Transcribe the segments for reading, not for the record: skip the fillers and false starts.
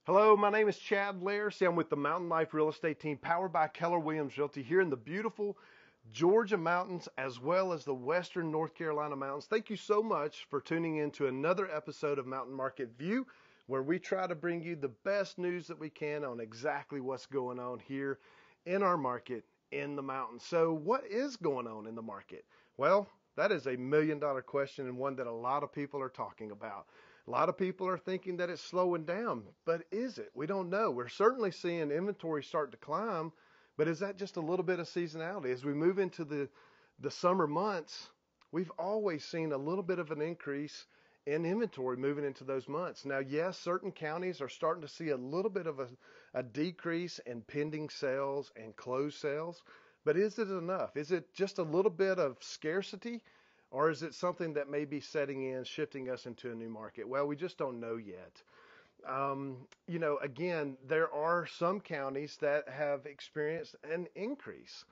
Hello, my name is Chad Lariscy. I'm with the Mountain Life Real Estate Team powered by Keller Williams Realty here in the beautiful Georgia mountains as well as the western North Carolina mountains. Thank you so much for tuning in to another episode of Mountain Market View, where we try to bring you the best news that we can on exactly what's going on here in our market in the mountains. So what is going on in the market? Well, that is a $1 million question and one that a lot of people are talking about. A lot of people are thinking that it's slowing down, but is it? We don't know. We're certainly seeing inventory start to climb, but is that just a little bit of seasonality? As we move into the summer months, we've always seen a little bit of an increase in inventory moving into those months. Now, yes, certain counties are starting to see a little bit of a decrease in pending sales and closed sales, but is it enough? Is it just a little bit of scarcity? Or is it something that may be setting in, shifting us into a new market? Well, we just don't know yet. Again, there are some counties that have experienced an increase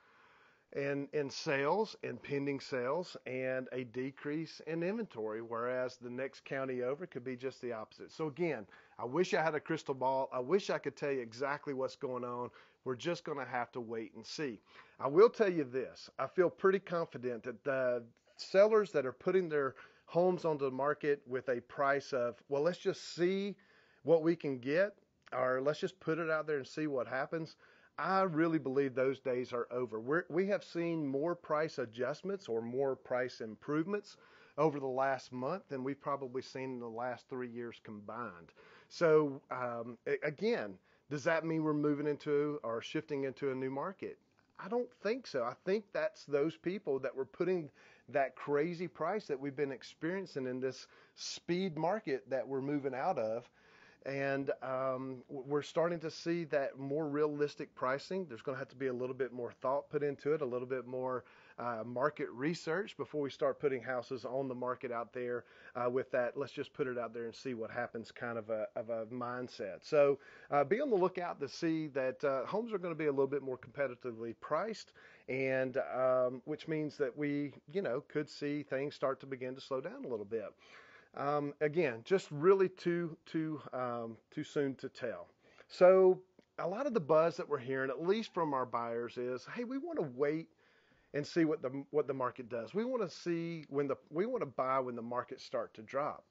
in sales and pending sales and a decrease in inventory, whereas the next county over could be just the opposite. So again, I wish I had a crystal ball. I wish I could tell you exactly what's going on. We're just going to have to wait and see. I will tell you this. I feel pretty confident that the sellers that are putting their homes onto the market with a price of, well, let's just see what we can get, or let's just put it out there and see what happens. I really believe those days are over. We have seen more price adjustments or more price improvements over the last month than we've probably seen in the last 3 years combined. So again, does that mean we're moving into or shifting into a new market? I don't think so. I think that's those people that were putting that crazy price that we've been experiencing in this speed market that we're moving out of. And we're starting to see that more realistic pricing. There's going to have to be a little bit more thought put into it, a little bit more market research before we start putting houses on the market out there with that. Let's just put it out there and see what happens kind of a mindset. So be on the lookout to see that homes are going to be a little bit more competitively priced, and which means that we, could see things start to begin to slow down a little bit. Again, just really too soon to tell. So a lot of the buzz that we're hearing, at least from our buyers, is, hey, we want to wait and see what the market does. We want to see we want to buy when the markets start to drop.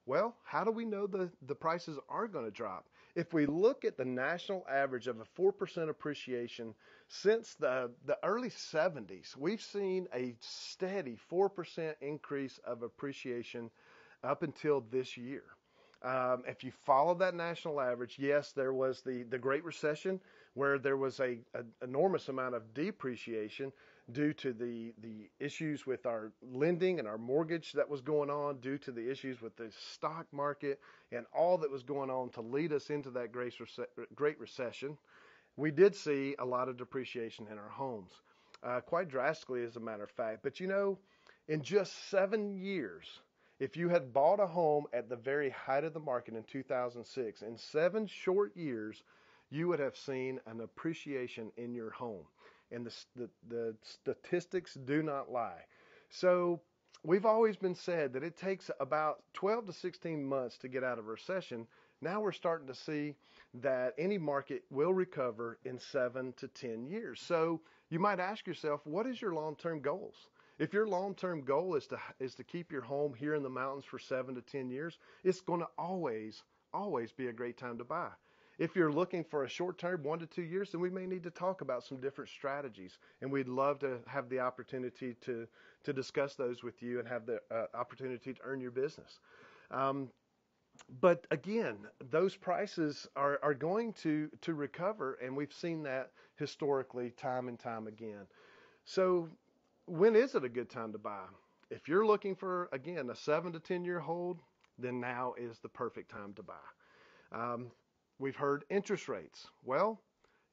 Well, how do we know the prices are going to drop? If we look at the national average of a 4% appreciation since the early 70s, we've seen a steady 4% increase of appreciation up until this year. If you follow that national average, yes, there was the Great Recession where there was an enormous amount of depreciation due to the issues with our lending and our mortgage that was going on, due to the issues with the stock market and all that was going on to lead us into that Great Recession. We did see a lot of depreciation in our homes, quite drastically as a matter of fact. But in just 7 years, if you had bought a home at the very height of the market in 2006, in 7 short years, you would have seen an appreciation in your home. And the statistics do not lie. So we've always been said that it takes about 12 to 16 months to get out of a recession. Now we're starting to see that any market will recover in 7 to 10 years. So you might ask yourself, what is your long-term goals? If your long-term goal is to keep your home here in the mountains for 7 to 10 years, it's going to always be a great time to buy. If you're looking for a short-term, 1 to 2 years, then we may need to talk about some different strategies, and we'd love to have the opportunity to discuss those with you and have the opportunity to earn your business. But again, those prices are going to recover, and we've seen that historically time and time again. So when is it a good time to buy? If you're looking for, again, a 7 to 10 year hold, then now is the perfect time to buy. We've heard interest rates. Well,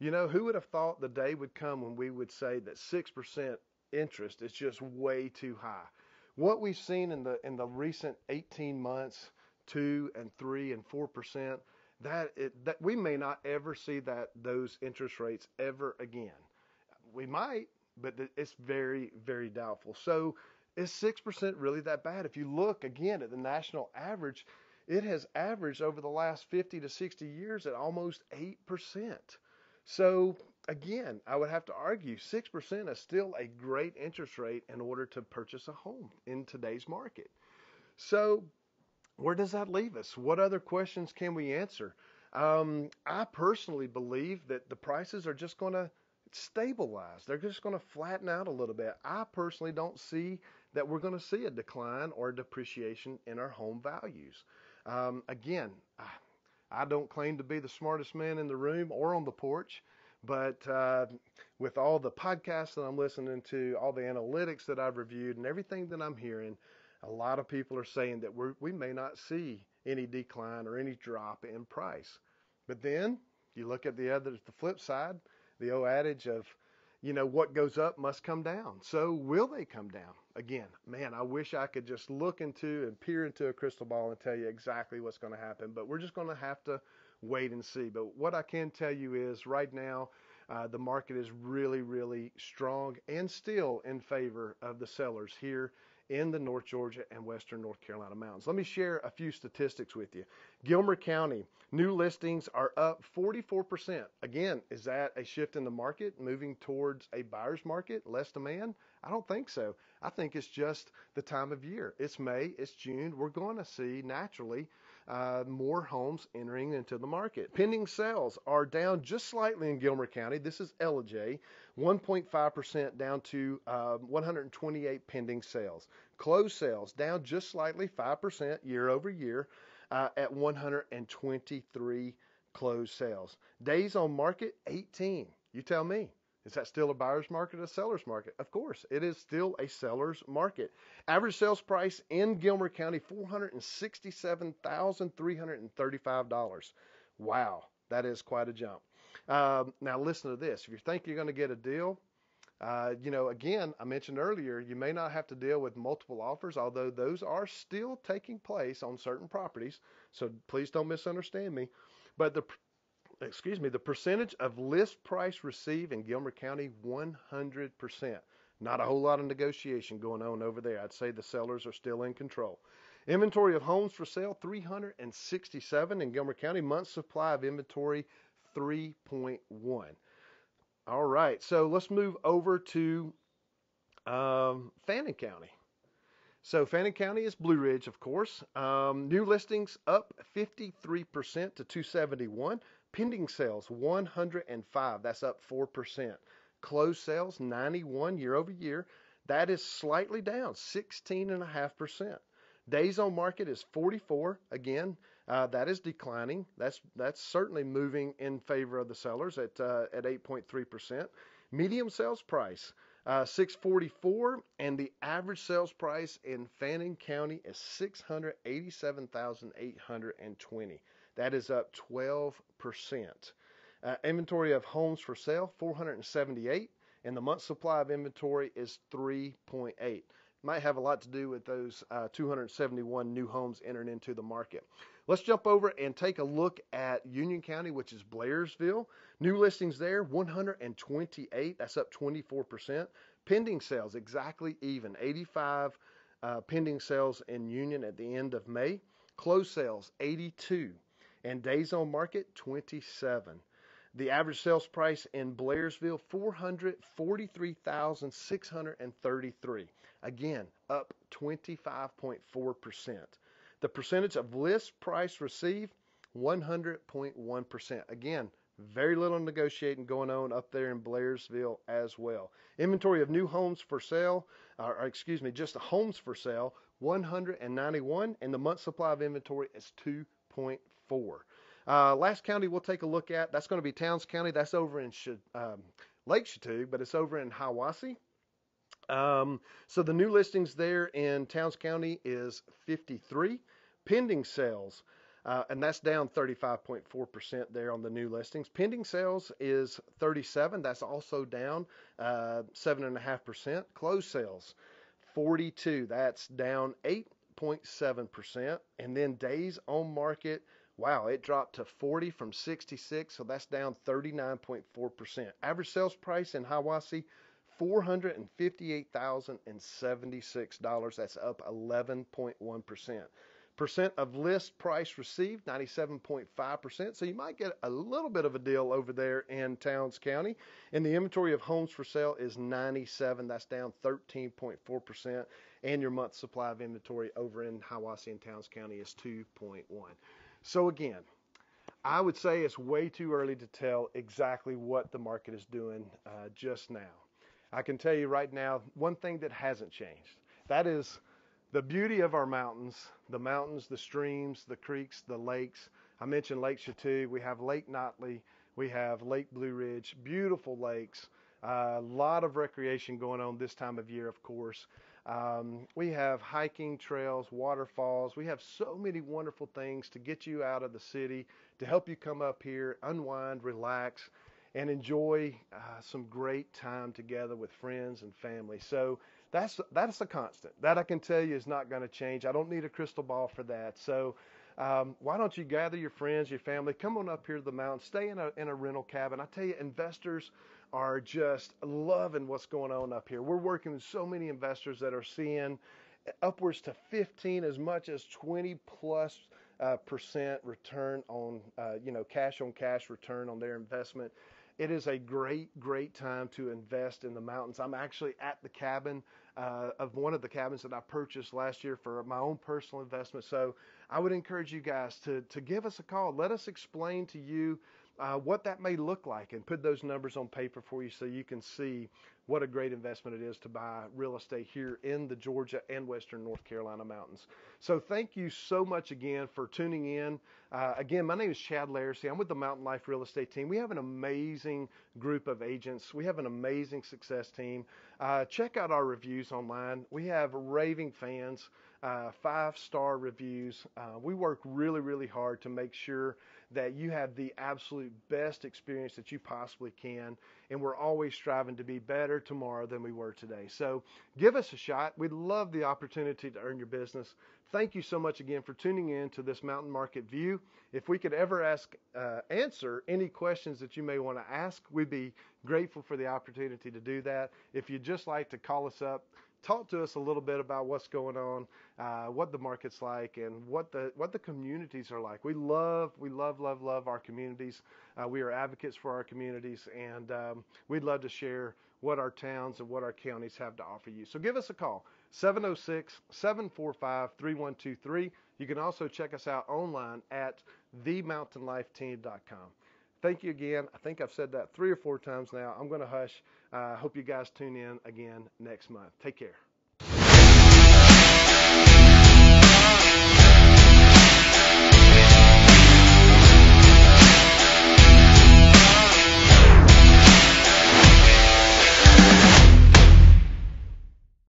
who would have thought the day would come when we would say that 6% interest is just way too high? What we've seen in the recent 18 months, 2 and 3 and 4%, that we may not ever see those interest rates ever again. We might, but it's very, very doubtful. So is 6% really that bad? If you look again at the national average, it has averaged over the last 50 to 60 years at almost 8%. So again, I would have to argue 6% is still a great interest rate in order to purchase a home in today's market. So where does that leave us? What other questions can we answer? I personally believe that the prices are just going to stabilize. They're just going to flatten out a little bit. I personally don't see that we're going to see a decline or a depreciation in our home values. Again, I don't claim to be the smartest man in the room or on the porch, but with all the podcasts that I'm listening to, all the analytics that I've reviewed, and everything that I'm hearing, a lot of people are saying that we may not see any decline or any drop in price. But then you look at the flip side, the old adage of, what goes up must come down. So will they come down? Again, man, I wish I could just look into and peer into a crystal ball and tell you exactly what's going to happen, but we're just going to have to wait and see. But what I can tell you is right now, the market is really, really strong and still in favor of the sellers here in the North Georgia and Western North Carolina mountains. Let me share a few statistics with you. Gilmer County, new listings are up 44%. Again, is that a shift in the market, moving towards a buyer's market, less demand? I don't think so. I think it's just the time of year. It's May, it's June. We're going to see naturally more homes entering into the market. Pending sales are down just slightly in Gilmer County. This is LJ, 1.5% down to 128 pending sales. Closed sales down just slightly, 5% year over year at 123 closed sales. Days on market, 18. You tell me. Is that still a buyer's market or a seller's market? Of course, it is still a seller's market. Average sales price in Gilmer County, $467,335. Wow, that is quite a jump. Now listen to this. If you think you're going to get a deal, again, I mentioned earlier, you may not have to deal with multiple offers, although those are still taking place on certain properties. So please don't misunderstand me. But the percentage of list price received in Gilmer County, 100%. Not a whole lot of negotiation going on over there. I'd say the sellers are still in control. Inventory of homes for sale, 367 in Gilmer County. Month supply of inventory, 3.1. All right, so let's move over to Fannin County. So Fannin County is Blue Ridge, of course. New listings up 53% to 271. Pending sales, 105. That's up 4%. Closed sales, 91 year over year. That is slightly down, 16.5%. Days on market is 44. Again, that is declining. That's certainly moving in favor of the sellers at 8.3%. Medium sales price, 644, and the average sales price in Fannin County is $687,820. That is up 12%. Inventory of homes for sale, 478, and the month supply of inventory is 3.8. Might have a lot to do with those 271 new homes entering into the market. Let's jump over and take a look at Union County, which is Blairsville. New listings there, 128. That's up 24%. Pending sales, exactly even. 85 pending sales in Union at the end of May. Closed sales, 82. And days on market, 27. The average sales price in Blairsville, $443,633. Again, up 25.4%. The percentage of list price received, 100.1%. Again, very little negotiating going on up there in Blairsville as well. Inventory of new homes for sale, just homes for sale, 191, and the month supply of inventory is 2.4. Last county we'll take a look at, that's going to be Towns County. That's over in Lake Chattooga, but it's over in Hiwassee. So the new listings there in Towns County is 53. Pending sales, and that's down 35.4% there on the new listings. Pending sales is 37. That's also down 7.5%. Closed sales, 42. That's down 8.7%. And then days on market, wow, it dropped to 40 from 66, so that's down 39.4%. Average sales price in Hiwassee, $458,076. That's up 11.1%. Percent of list price received, 97.5%. So you might get a little bit of a deal over there in Towns County. And the inventory of homes for sale is 97. That's down 13.4%. And your month supply of inventory over in Hiawassee and Towns County is 2.1. So again, I would say it's way too early to tell exactly what the market is doing just now. I can tell you right now, one thing that hasn't changed. That is the beauty of our mountains, the streams, the creeks, the lakes. I mentioned Lake Chateau. We have Lake Notley. We have Lake Blue Ridge, beautiful lakes. A lot of recreation going on this time of year, of course. We have hiking trails, waterfalls. We have so many wonderful things to get you out of the city, to help you come up here, unwind, relax, and enjoy some great time together with friends and family. So that's a constant. That I can tell you is not going to change. I don't need a crystal ball for that. So why don't you gather your friends, your family, come on up here to the mountain, stay in a rental cabin. I tell you, investors are just loving what's going on up here. We're working with so many investors that are seeing upwards to 15, as much as 20 plus percent return on, cash on cash return on their investment. It is a great time to invest in the mountains. I'm actually at the cabin of one of the cabins that I purchased last year for my own personal investment. So I would encourage you guys to give us a call. Let us explain to you what that may look like and put those numbers on paper for you so you can see what a great investment it is to buy real estate here in the Georgia and Western North Carolina mountains. So thank you so much again for tuning in. Again, my name is Chad Lariscy. I'm with the Mountain Life Real Estate team. We have an amazing group of agents. We have an amazing success team. Check out our reviews online. We have raving fans, 5-star reviews. We work really hard to make sure that you have the absolute best experience that you possibly can. And we're always striving to be better tomorrow than we were today. So give us a shot. We'd love the opportunity to earn your business. Thank you so much again for tuning in to this Mountain Market View. If we could ever answer any questions that you may want to ask, we'd be grateful for the opportunity to do that. If you'd just like to call us up, talk to us a little bit about what's going on, what the market's like, and what the communities are like. We love our communities. We are advocates for our communities, and we'd love to share what our towns and what our counties have to offer you. So give us a call, 706-745-3123. You can also check us out online at themountainlifeteam.com. Thank you again. I think I've said that 3 or 4 times now. I'm going to hush. Hope you guys tune in again next month. Take care.